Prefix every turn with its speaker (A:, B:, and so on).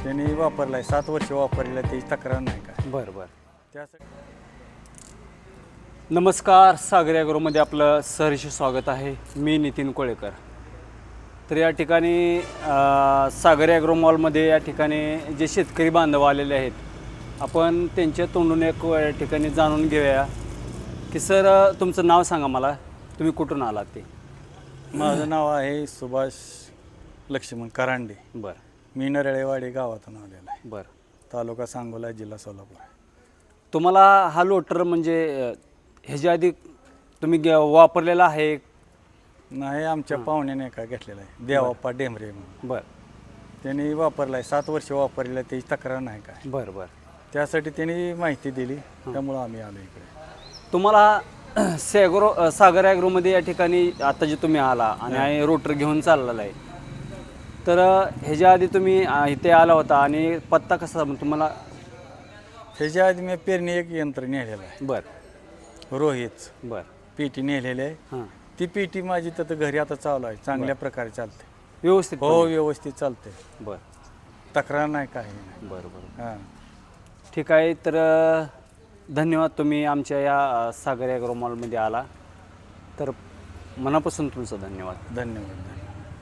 A: त्यांनी वापरलाय 7 वर्ष वापरलेला त्याची तक्रार नाही काय.
B: बरं बरं.
A: त्यासाठी
B: नमस्कार, सागर ॲग्रोमध्ये आपलं सहर्ष स्वागत आहे. मी नितीन कोळेकर. तर या ठिकाणी सागर ॲग्रो मॉलमध्ये या ठिकाणी जे शेतकरी बांधव आलेले आहेत, आपण त्यांच्या तोंडून एक या ठिकाणी जाणून घेऊया की सर तुमचं नाव सांगा मला, तुम्ही कुठून आलात ते.
A: माझं नाव आहे सुभाष लक्ष्मण करांडे.
B: बरं
A: मी नरळेवाडी गावातून आलेला आहे.
B: बरं.
A: तालुका सांगोला, जिल्हा सोलापूर आहे.
B: तुम्हाला हा लोटर म्हणजे ह्याच्या आधी तुम्ही वापरलेला आहे?
A: नाही, आमच्या पाहुण्याने का घेतलेला आहे, देवाप्पा डेमरे म्हणून.
B: बरं
A: त्यांनी वापरलाय 7 वर्ष वापरलेला त्याची तक्रार नाही काय.
B: बरं बरं.
A: त्यासाठी त्यांनी माहिती दिली, त्यामुळं आम्ही आलो इकडे.
B: तुम्हाला सागर ॲग्रोमध्ये या ठिकाणी आता जे तुम्ही आला आणि रोटर घेऊन चाललेला आहे, तर ह्याच्या आधी तुम्ही इथे आला होता आणि पत्ता कसा तुम्हाला?
A: त्याच्या आधी मी पेरणी एक यंत्र नेलेलं आहे,
B: बरं
A: रोहित
B: बरं.
A: पेटी नेलेली आहे.
B: हां,
A: ती पेटी माझी तर घरी आता चालू आहे, चांगल्या प्रकारे चालते.
B: व्यवस्थित?
A: हो, व्यवस्थित चालते,
B: बरं
A: तक्रार नाही, काही नाही.
B: बरं बरं.
A: हां,
B: ठीक आहे. तर धन्यवाद, तुम्ही आमच्या या सागर ॲग्रो मॉलमध्ये आला तर मनापासून तुमचं धन्यवाद.
A: धन्यवाद.